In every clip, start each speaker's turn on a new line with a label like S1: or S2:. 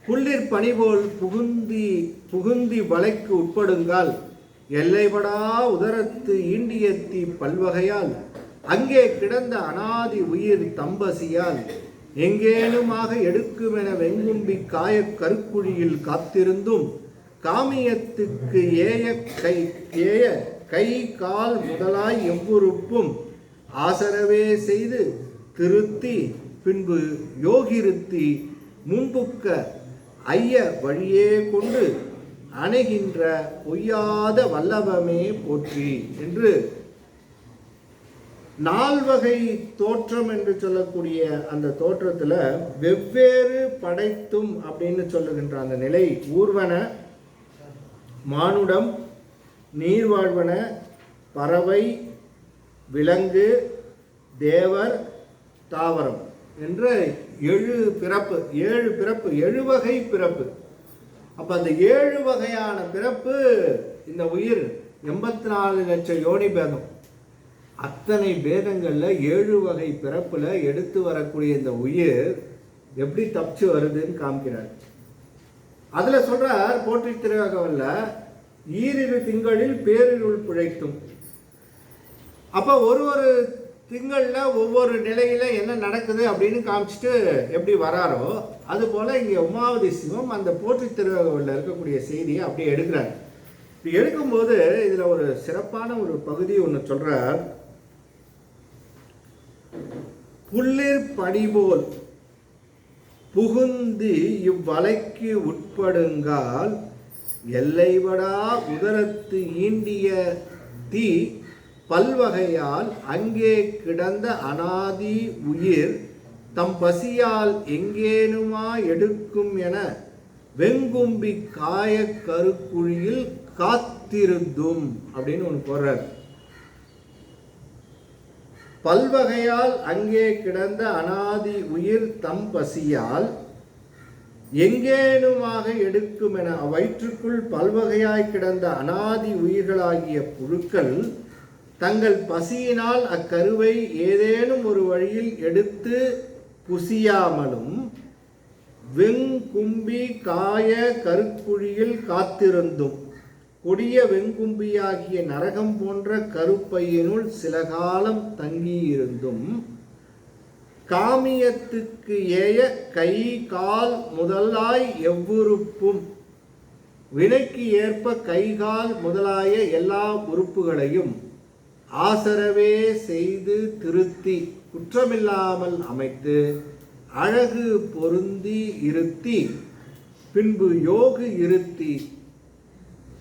S1: புள்ளிற் பணிபோல் புகுந்தி வலைக்கு உட்படுங்கால் எல்லைபடா உதரத்து ஈண்டியத்தி பல்வகையால் அங்கே கிடந்த அனாதி உயிர் தம்பசியால் எங்கேனுமாக எடுக்குமென வெங்கும்பி காய கருக்குழியில் காத்திருந்தும் காமியத்துக்கு ஏய கை கால் முதலாய் எவ்வுறுப்பும் ஆசரவே செய்து திருத்தி பின்பு யோகிருத்தி முன்புக்க ஐய வழியே கொண்டு அணைகின்ற பொய்யாத வல்லபமே போற்றி என்று நால்வகை தோற்றம் என்று சொல்லக்கூடிய அந்த தோற்றத்தில் வெவ்வேறு படைத்தும் அப்படின்னு சொல்லுகின்ற அந்த நிலை ஊர்வன, மானுடம், நீர்வாழ்வன, பறவை, விலங்கு, தேவர், தாவரம் என்ற 7 பிறப்பு 7 வகை பிறப்பு. அப்போ அந்த 7 வகையான பிறப்பு இந்த உயிர் 84 லட்சம் யோனி பேதம், அத்தனை பேதங்களில் 7 வகை பிறப்பில் எடுத்து வரக்கூடிய இந்த உயிர் எப்படி தப்பிச்சு வருதுன்னு காமிக்கிறார். அதில் சொல்கிறார் போற்றி திருவகவல்ல, ஈரிரு திங்களில் பேரிருள் பிழைத்தும். அப்போ ஒரு திங்களில் ஒவ்வொரு நிலையில் என்ன நடக்குது அப்படின்னு காமிச்சிட்டு எப்படி வராரோ அதுபோல் இங்கே உமாவதி சிவம் அந்த போற்றி திருவகவல்ல இருக்கக்கூடிய செய்தியை அப்படியே எடுக்கிறார். இப்படி எடுக்கும்போது இதில் ஒரு சிறப்பான ஒரு பகுதி ஒன்று சொல்கிறார். புள்ளிற் பணிபோல் புகுந்து இவ்வலைக்கு உட்படுங்கால் எல்லைவடா உதரத்து ஈண்டிய தீ பல்வகையால் அங்கே கிடந்த அனாதி உயிர் தம் பசியால் எங்கேனுமா எடுக்கும் என வெங்கும்பி காய கருக்குழியில் காத்திருந்தும் அப்படின்னு ஒன்று போடுறார். பல்வகையால் அங்கே கிடந்த அனாதி உயிர் தம் பசியால் எங்கேனுமாக எடுக்கும் என வயிற்றுக்குள் பல்வகையாய் கிடந்த அனாதி உயிர்களாகிய புழுக்கள் தங்கள் பசியினால் அக்கருவை ஏதேனும் ஒரு வழியில் எடுத்து புசியாமலும் வெங்கும்பி காய கருக்குழியில் காத்திருந்தும் கொடிய வெங்கும்பியாகிய நரகம் போன்ற கருப்பையினுள் சில காலம் தங்கியிருந்தும் காமியத்துக்கு ஏய கை கால் முதலாய் எவ்வுறுப்பும் வினைக்கு ஏற்ப கைகால் முதலாய எல்லா உறுப்புகளையும் ஆசரவே செய்து திருத்தி குற்றமில்லாமல் அமைத்து அழகு பொருந்தி இருத்தி பின்பு யோகு இருத்தி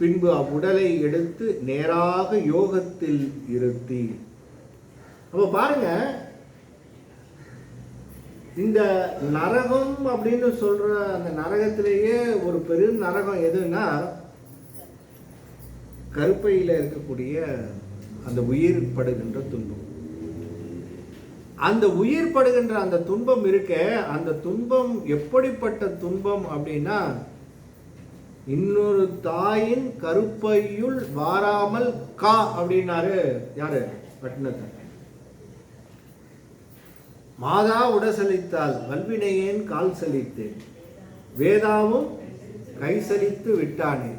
S1: பின்பு அவ்வுடலை எடுத்து நேராக யோகத்தில் இருத்தி. அப்போ பாருங்க, இந்த நரகம் அப்படின்னு சொல்ற அந்த நரகத்திலேயே ஒரு பெரும் நரகம் எதுன்னா கருப்பையில் இருக்கக்கூடிய அந்த உயிர் படுகின்ற துன்பம். அந்த உயிர் படுகின்ற அந்த துன்பம் இருக்க, அந்த துன்பம் எப்படிப்பட்ட துன்பம் அப்படின்னா இன்னொரு தாயின் கருப்பையுள் வாராமல் கா அப்படின்னாரு யாரு? பட்டினத்தை. மாதா உடசலித்தால் வல்வினையேன் கால் சலித்தேன், வேதாவும் கை சலித்து விட்டானே,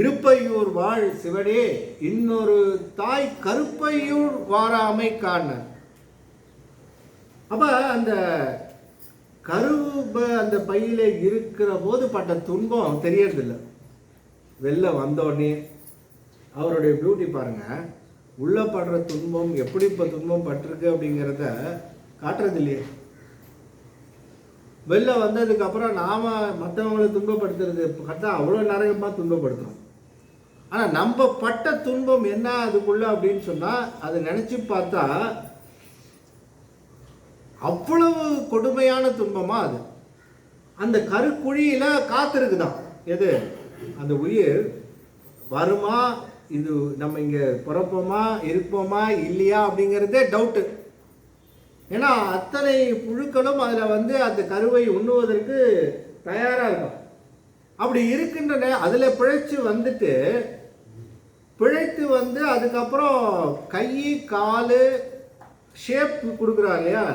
S1: இருப்பையூர் வாழ் சிவனே இன்னொரு தாய் கருப்பையூர் வாராமை காண. அப்ப அந்த கருப்ப அந்த பையில இருக்கிற போது பட்ட துன்பம் தெரியறதில்லை. வெளில வந்தோடனே அவருடைய பியூட்டி பாருங்க, உள்ள படுற துன்பம் எப்படி இப்போ துன்பம் பட்டிருக்கு அப்படிங்கிறத காட்டுறது இல்லையே. வெளில வந்ததுக்கு அப்புறம் நாம மற்றவங்களை துன்பப்படுத்துறது பார்த்தா அவ்வளோ நரகமாக துன்பப்படுத்துறோம். ஆனால் நம்ம பட்ட துன்பம் என்ன அதுக்குள்ள அப்படின்னு சொன்னால் அதை நினச்சி பார்த்தா அவ்வளவு கொடுமையான துன்பமா அது. அந்த கருக்குழியில காத்திருக்குதான் எது? அந்த உயிர் வருமா, இது நம்ம இங்க பிறப்போமா இருப்போமா இல்லையா அப்படிங்கிறதே டவுட்டு. ஏன்னா அத்தனை புழுக்களும் அதில் அந்த கருவை உண்ணுவதற்கு தயாராக இருக்கும். அப்படி இருக்கின்றன. அதில் பிழைத்து அதுக்கப்புறம் கை கால் ஷேப் கொடுக்குறாங்க இல்லையா?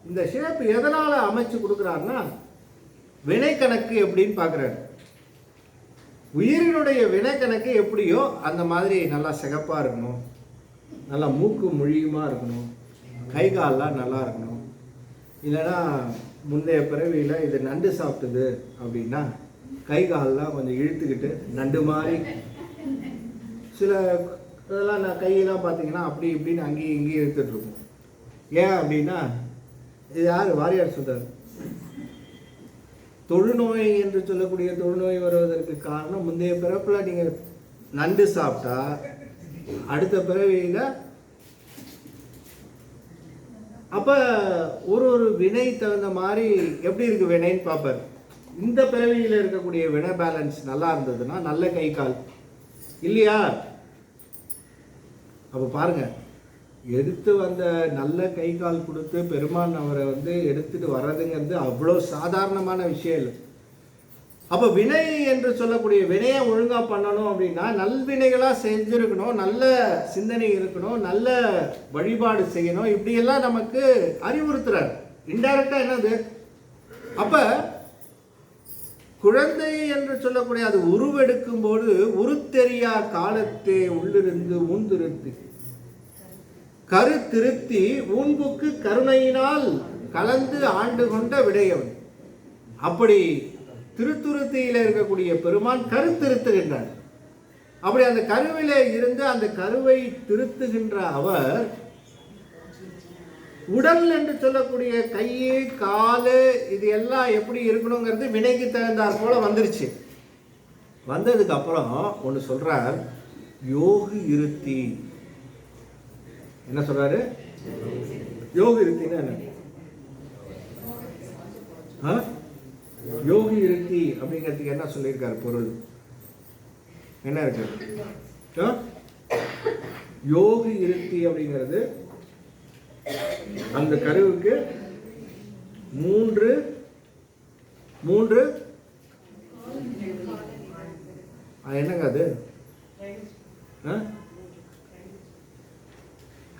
S1: இந்த ஷேப் எதனால் அமைச்சு கொடுக்குறாருன்னா வினை கணக்கு எப்படின்னு பார்க்குறாரு. உயிரினுடைய வினை கணக்கு எப்படியோ அந்த மாதிரி நல்லா சிகப்பாக இருக்கணும், நல்லா மூக்கு மொழியுமா இருக்கணும், கை கால்லாம் நல்லா இருக்கணும். இல்லைன்னா முந்தைய பிறவியில் இது நண்டு சாப்பிட்டுது அப்படின்னா கை கால்லாம் கொஞ்சம் இழுத்துக்கிட்டு நண்டு மாதிரி, சில இதெல்லாம் நான் கையெல்லாம் பார்த்தீங்கன்னா அப்படி இப்படின்னு அங்கேயும் இங்கேயும் இழுத்துட்ருக்கோம். ஏன் அப்படின்னா இது யார் வாரியார் சொல்கிறார், தொழுநோய் என்று சொல்லக்கூடிய தொழுநோய் வருவதற்கு காரணம் முந்தைய பிறப்பில் நீங்கள் நண்டு சாப்பிட்டா அடுத்த பிறவியில் அப்போ ஒரு வினை தகுந்த மாதிரி எப்படி இருக்குது வினைன்னு பார்ப்பார். இந்த பிறவியில் இருக்கக்கூடிய வினை பேலன்ஸ் நல்லா இருந்ததுன்னா நல்ல கை கால் இல்லையா, அப்போ பாருங்க எடுத்து வந்த நல்ல கை கால் கொடுத்து பெருமான் அவரை எடுத்துட்டு வர்றதுங்கிறது அவ்வளோ சாதாரணமான விஷயம் இல்லை. அப்போ வினை என்று சொல்லக்கூடிய வினையை ஒழுங்காக பண்ணணும் அப்படின்னா நல்வினைகளாக செஞ்சுருக்கணும், நல்ல சிந்தனை இருக்கணும், நல்ல வழிபாடு செய்யணும், இப்படியெல்லாம் நமக்கு அறிவுறுத்துறாரு. இன்டைரக்டாக என்னது, அப்போ குழந்தை என்று சொல்லக்கூடிய அது உருவெடுக்கும் போது உருத்தெரியா காலத்தே உள்ளிருந்து ஊந்திருத்தி கருத்திருத்தி ஊன்புக்கு கருணையினால் கலந்து ஆண்டு கொண்ட விடையவன். அப்படி திருத்துருத்தியில் இருக்கக்கூடிய பெருமான் கருத்திருத்துகின்றார். அப்படி அந்த கருவிலே இருந்து அந்த கருவை திருத்துகின்ற அவர் உடல் என்று சொல்லக்கூடிய கை காலு இது எல்லாம் எப்படி இருக்கணுங்கிறது வினைக்கு தகுந்தாற் போல வந்துருச்சு. வந்ததுக்கு அப்புறம் ஒன்று சொல்றார், யோகி இருத்தி. என்ன சொல்றாரு, யோகி இருத்தின்னா என்ன, யோகி இருத்தி அப்படிங்கிறதுக்கு என்ன சொல்லியிருக்காரு பொருள் என்ன இருக்கு, யோகி இருத்தி அப்படிங்கிறது அந்த கருவுக்கு மூன்று என்னங்க அது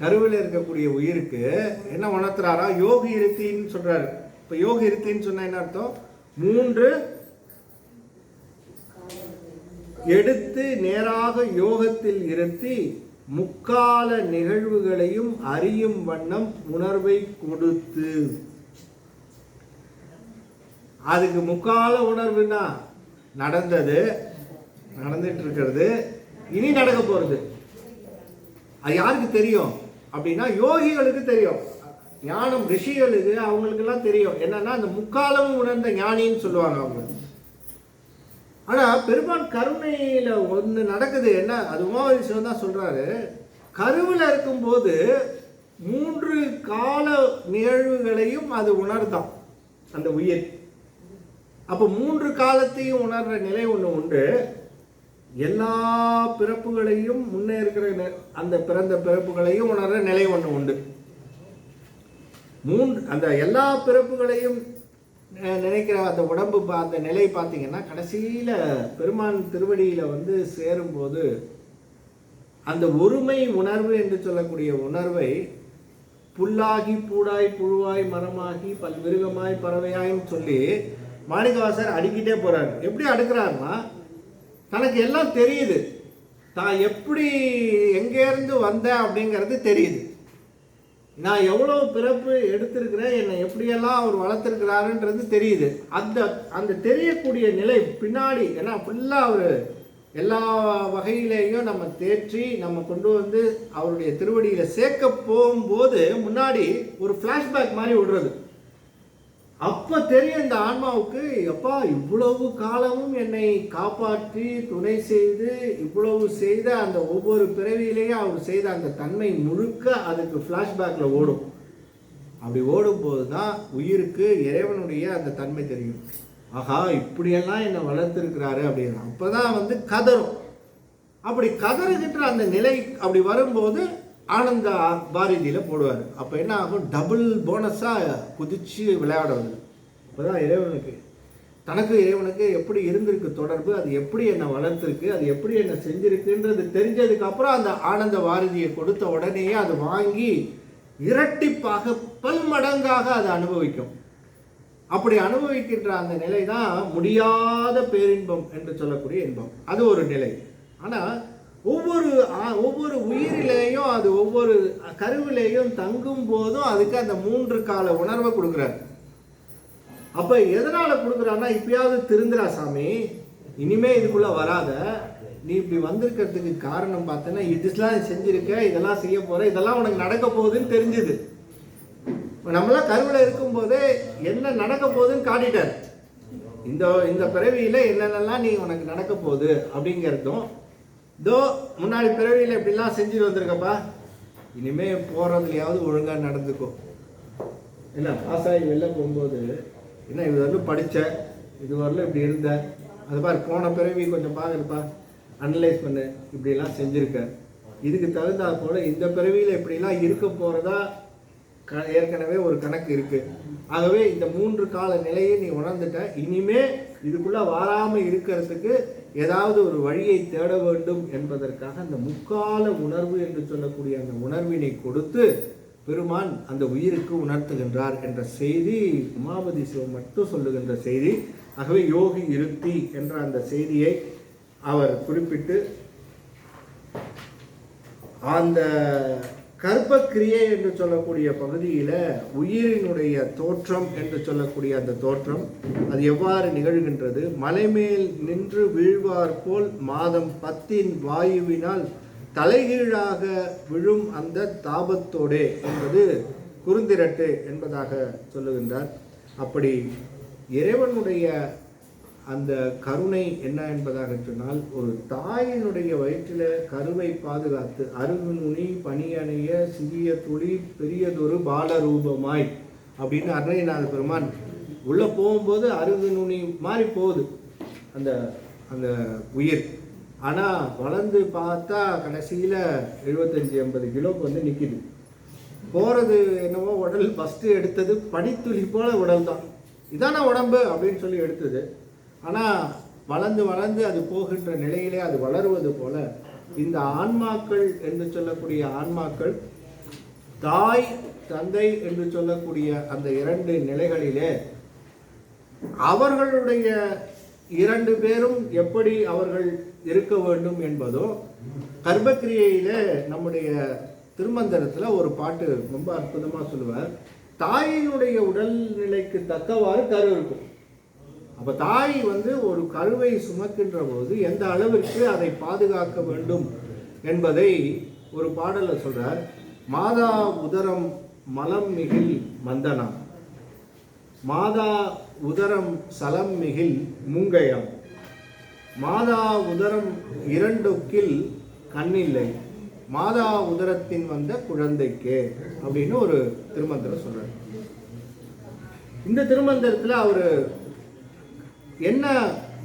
S1: கருவில் இருக்கக்கூடிய உயிருக்கு என்ன உணர்த்துறாரா, யோகி இருத்தின்னு சொல்றாரு. இப்ப யோகி இருத்தின்னு சொன்ன என்ன அர்த்தம், மூன்று எடுத்து நேராக யோகத்தில் இருத்தி முக்கால நிகழ்வுகளையும் அறியும் வண்ணம் உணர்வை கொடுத்து. அதுக்கு முக்கால உணர்வுனா நடந்தது, நடந்துட்டு இருக்கிறது, இனி நடக்க போறது. அது யாருக்கு தெரியும் அப்படின்னா யோகிகளுக்கு தெரியும், ஞானம் ரிஷிகளுக்கு அவங்களுக்கு எல்லாம் தெரியும். என்னன்னா அந்த முக்காலமும் உணர்ந்த ஞானின்னு சொல்லுவாங்க அவங்க. ஆனா பெருமான் கருணையில ஒன்று நடக்குது, என்ன அது உமாவதி தான் சொல்றாரு, கருவில் இருக்கும்போது மூன்று கால நிகழ்வுகளையும் அது உணர்தான் அந்த உயிர். அப்போ மூன்று காலத்தையும் உணர்ற நிலை ஒன்று உண்டு. எல்லா பிறப்புகளையும் முன்னே இருக்கிற அந்த பிறந்த பிறப்புகளையும் உணர்ற நிலை ஒன்று உண்டு. அந்த எல்லா பிறப்புகளையும் நினைக்கிற அந்த உடம்பு அந்த நிலை பார்த்தீங்கன்னா கடைசியில் பெருமான் திருவடியில் சேரும்போது அந்த ஒருமை உணர்வு என்று சொல்லக்கூடிய உணர்வை புல்லாகி பூடாய் புழுவாய் மரமாகி பல்விருகமாய் பறவையாயின்னு சொல்லி மாணிக்கவாசர் அடிக்கிட்டே போறாரு. எப்படி அடுக்கிறாருன்னா தனக்கு எல்லாம் தெரியுது, தான் எப்படி எங்கேருந்து வந்தேன் அப்படிங்கிறது தெரியுது, நான் எவ்வளோ பிறப்பு எடுத்திருக்கிறேன், என்னை எப்படியெல்லாம் அவர் வளர்த்துருக்கிறாருன்றது தெரியுது. அந்த தெரியக்கூடிய நிலை பின்னாடி, ஏன்னா ஃபுல்லாக அவர் எல்லா வகையிலேயும் நம்ம தேற்றி நம்ம கொண்டு அவருடைய திருவடியில் சேர்க்க போகும்போது முன்னாடி ஒரு ஃப்ளாஷ்பேக் மாதிரி விடுறது. அப்போ தெரியும் இந்த ஆன்மாவுக்கு, அப்பா இவ்வளவு காலமும் என்னை காப்பாற்றி துணை செய்து இவ்வளவு செய்த அந்த ஒவ்வொரு பிறவியிலேயும் அவர் செய்த அந்த தன்மை முழுக்க அதுக்கு ஃப்ளாஷ்பேக்கில் ஓடும். அப்படி ஓடும்போது தான் உயிருக்கு இறைவனுடைய அந்த தன்மை தெரியும். ஆஹா இப்படியெல்லாம் என்னை வளர்த்துருக்கிறாரு அப்படின்னு. அப்போ தான் கதறும். அப்படி கதறுகின்ற அந்த நிலை அப்படி வரும்போது ஆனந்த பாரதியில் போடுவார். அப்போ என்ன ஆகும், டபுள் போனஸாக குதிச்சு விளையாட வருது. அப்போ தான் இறைவனுக்கு தனக்கு இறைவனுக்கு எப்படி இருந்திருக்கு தொடர்பு, அது எப்படி என்னை வளர்த்துருக்கு, அது எப்படி என்னை செஞ்சிருக்குன்றது தெரிஞ்சதுக்கப்புறம் அந்த ஆனந்த பாரதியை கொடுத்த உடனேயே அது வாங்கி இரட்டிப்பாக பல்மடங்காக அதை அனுபவிக்கும். அப்படி அனுபவிக்கின்ற அந்த நிலை தான் முடியாத பேரின்பம் என்று சொல்லக்கூடிய இன்பம். அது ஒரு நிலை. ஆனால் ஒவ்வொரு உயிரிலேயும் அது ஒவ்வொரு கருவிலேயும் தங்கும் போதும் அதுக்கு அந்த 3 கால உணர்வை கொடுக்குறாரு. அப்போ எதனால் கொடுக்குறான்னா, இப்பயாவது திருந்துரா சாமி, இனிமே இதுக்குள்ளே வராத, நீ இப்படி வந்திருக்கிறதுக்கு காரணம் பார்த்தேன்னா இதெல்லாம் செஞ்சிருக்க, இதெல்லாம் செய்ய போகிற, இதெல்லாம் உனக்கு நடக்க போகுதுன்னு தெரிஞ்சுது. நம்மளாம் கருவில் இருக்கும்போதே என்ன நடக்க போகுதுன்னு காட்டிட்டார். இந்த பிறவியில் என்னென்னலாம் நீ உனக்கு நடக்க போகுது அப்படிங்கிறதும், இதோ முன்னாடி பிறவியில் இப்படிலாம் செஞ்சுட்டு வந்திருக்கப்பா, இனிமே போகிறதுலையாவது ஒழுங்காக நடந்துக்கோ. இல்லை பாசாகி வெளில போகும்போது என்ன இது வரலும் படித்த, இது வரலும் இப்படி இருந்த, அது பாரு போன பிறவி கொஞ்சம் பார்க்குறப்பா, அனலைஸ் பண்ணு, இப்படிலாம் செஞ்சுருக்க, இதுக்கு தகுந்தா போல் இந்த பிறவியில் இப்படிலாம் இருக்க போகிறதா ஏற்கனவே ஒரு கணக்கு இருக்குது. ஆகவே இந்த 3 கால நிலையை நீ உணர்ந்துட்ட, இனிமே இதுக்குள்ளே வாராமல் இருக்கிறதுக்கு ஏதாவது ஒரு வழியை தேட வேண்டும் என்பதற்காக அந்த முக்கால உணர்வு என்று சொல்லக்கூடிய அந்த உணர்வினை கொடுத்து பெருமான் அந்த உயிருக்கு உணர்த்துகின்றார் என்ற செய்தி உமாபதி சிவம் மட்டும் சொல்லுகின்ற செய்தி. ஆகவே யோகி இருத்தி என்ற அந்த செய்தியை அவர் குறிப்பிட்டு அந்த கர்ப்பக்கிரியை என்று சொல்லக்கூடிய பகுதியில் உயிரினுடைய தோற்றம் என்று சொல்லக்கூடிய அந்த தோற்றம் அது எவ்வாறு நிகழ்கின்றது, மலைமேல் நின்று வீழ்வார் போல் மாதம் 10 வாயுவினால் தலைகீழாக விழும் அந்த தாபத்தோடே என்பது குறுந்திரட்டு என்பதாக சொல்லுகின்றார். அப்படி இறைவனுடைய அந்த கருணை என்ன என்பதாக சொன்னால், ஒரு தாயினுடைய வயிற்றில் கருவை பாதுகாத்து அருகு நுனி பணியணைய சிறிய துளி பெரியதொரு பாலரூபமாய் அப்படின்னு அருணகிரிநாத பெருமான் உள்ளே போகும்போது அருகு நுனி மாதிரி போகுது அந்த அந்த உயிர். ஆனால் வளர்ந்து பார்த்தா கடைசியில் 75-80 கிலோக்கு வந்து நிற்கிது. போகிறது என்னவோ உடல் ஃபஸ்ட்டு எடுத்தது படித்துளி போல உடல் தான், இதான உடம்பு அப்படின்னு சொல்லி எடுத்தது. ஆனால் வளர்ந்து வளர்ந்து அது போகின்ற நிலையிலே அது வளருவது போல இந்த ஆன்மாக்கள் என்று சொல்லக்கூடிய ஆன்மாக்கள் தாய் தந்தை என்று சொல்லக்கூடிய அந்த 2 நிலைகளிலே அவர்களுடைய 2 பேரும் எப்படி அவர்கள் இருக்க வேண்டும் என்பதோ, கர்ப்பக்கிரியையிலே நம்முடைய திருமந்திரத்தில் ஒரு பாட்டு ரொம்ப அற்புதமாக சொல்லுவார். தாயினுடைய உடல்நிலைக்கு தக்கவாறு கரு இருக்கும். அப்போ தாய் வந்து ஒரு கருவை சுமக்கின்ற போது எந்த அளவிற்கு அதை பாதுகாக்க வேண்டும் என்பதை ஒரு பாடலில் சொல்றார். மாதா உதரம் மலம் மிகில் மந்தனா, மாதா உதரம் சலம் மிகில் மூங்கையாம், மாதா உதரம் 2 கண்ணில்லை, மாதா உதரத்தின் வந்த குழந்தைக்கே அப்படின்னு ஒரு திருமந்திரம் சொல்றார். இந்த திருமந்திரத்தில் அவர் என்ன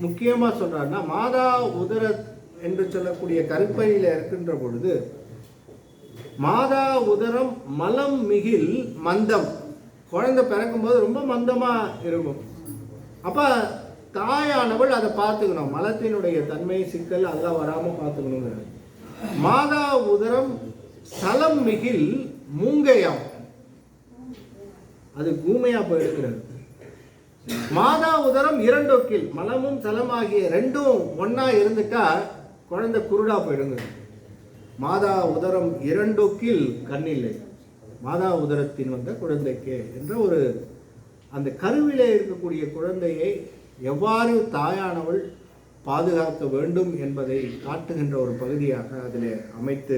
S1: முக்கியமாக சொல்றாருன்னா, மாதா உதர என்று சொல்லக்கூடிய கருப்பையில் இருக்கின்ற பொழுது மாதா உதரம் மலம் மிகில் மந்தம், குழந்தை பிறக்கும்போது ரொம்ப மந்தமாக இருக்கும். அப்போ தாயானவள் அதை பார்த்துக்கணும், மலத்தினுடைய தன்மை சிக்கல் அதெல்லாம் வராமல் பார்த்துக்கணுங்கிறது. மாதா உதரம் சலம் மிகில் மூங்கையாம், அது கூமையாக போயிருக்கிறது. மாதா உதரம் 2 மலமும் சலமாகிய 2 ஒன்றா இருந்துட்டா குழந்தை குருடா போயிடுங்க. மாதா உதரம் 2 கண்ணில்லை, மாதா உதரத்தின் வந்த குழந்தைக்கே என்ற ஒரு அந்த கருவிலே இருக்கக்கூடிய குழந்தையை எவ்வாறு தாயானவள் பாதுகாக்க வேண்டும் என்பதை காட்டுகின்ற ஒரு பகுதியாக அதில் அமைத்து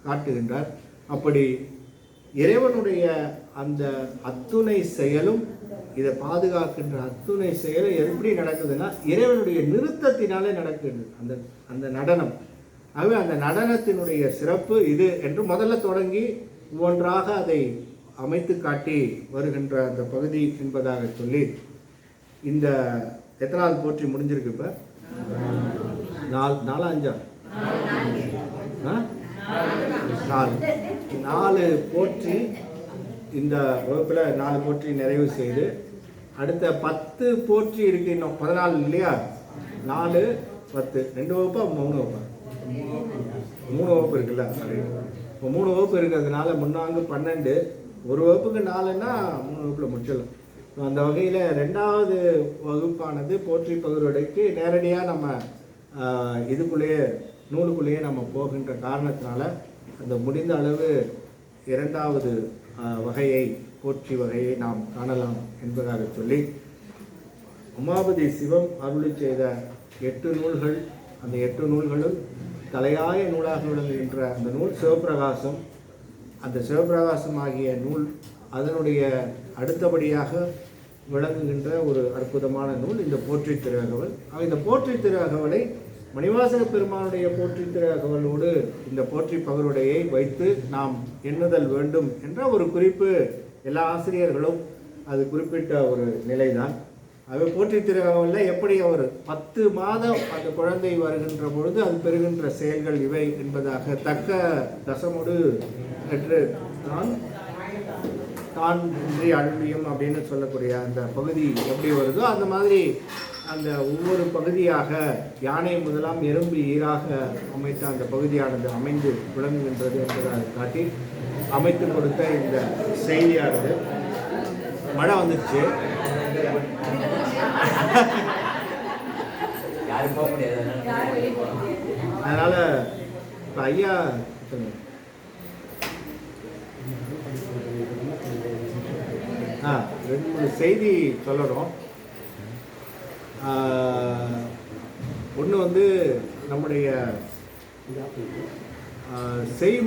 S1: காட்டுகின்றார். அப்படி இறைவனுடைய அந்த அத்துணை செயலும், இதை பாதுகாக்கின்ற அத்துணை செயலும் எப்படி நடக்குதுன்னா இறைவனுடைய நிறுத்தத்தினாலே நடக்குது அந்த அந்த நடனம். ஆகவே அந்த நடனத்தினுடைய சிறப்பு இது என்று முதல்ல தொடங்கி ஒவ்வொன்றாக அதை அமைத்து காட்டி வருகின்ற அந்த பகுதி என்பதாக சொல்லி, இந்த எத்தனாவது போற்றி முடிஞ்சிருக்கு? இப்போ 4 5 போற்றி இந்த வகுப்பில் 4 போற்றி நிறைவு செய்து அடுத்த 10 போற்றி இருக்கு. இன்னும் 14 இல்லையா? 4 10 2 வகுப்பா 3 வகுப்பா? 3 வகுப்பு இருக்குல்ல. இப்போ 3 வகுப்பு இருக்கிறதுனால முன்னாங்க 12, ஒரு வகுப்புக்கு 4ன்னா 3 வகுப்பில் முடிச்சிடலாம். அந்த வகையில் 2வது வகுப்பானது போற்றி பகருடைக்கு நேரடியாக நம்ம இதுக்குள்ளேயே நூலுக்குள்ளேயே நம்ம போகின்ற காரணத்தினால அந்த முடிந்த அளவு 2வது வகையை போற்றி வகையை நாம் காணலாம் என்பதாக சொல்லி, உமாபதி சிவம் அருளி செய்த 8 நூல்கள், அந்த 8 நூல்களும் தலையாய நூலாக விளங்குகின்ற அந்த நூல் சிவப்பிரகாசம். அந்த சிவப்பிரகாசம் ஆகிய நூல் அதனுடைய அடுத்தபடியாக விளங்குகின்ற ஒரு அற்புதமான நூல் இந்த போற்றி திருஅகவல். இந்த போற்றி திருஅகவலை மணிவாசக பெருமானுடைய போற்றி திருஅகவலோடு இந்த போற்றி பகருடையை வைத்து நாம் எண்ணுதல் வேண்டும் என்ற ஒரு குறிப்பு எல்லா ஆசிரியர்களும் அது குறிப்பிட்ட ஒரு நிலைதான். அது போற்றி திருஅகவலில் எப்படி அவர் 10 மாதம் அந்த குழந்தை வருகின்ற பொழுது அது பெறுகின்ற செயல்கள் இவை என்பதாக தக்க தசமுடு என்று தான் இன்றி அழுவியும் அப்படின்னு சொல்லக்கூடிய அந்த பகுதி எப்படி வருதோ அந்த மாதிரி அந்த ஒவ்வொரு பகுதியாக யானை முதலாம் எறும்பு ஈராக அமைத்த அந்த பகுதியானது அமைந்து விளங்குகின்றது என்பதை காட்டி அமைத்து கொடுத்த இந்த செய்தியானது. மழை வந்துடுச்சு, அதனால இப்போ ஐயா 2-3 செய்தி சொல்லணும். ஒன்று நம்முடைய செய்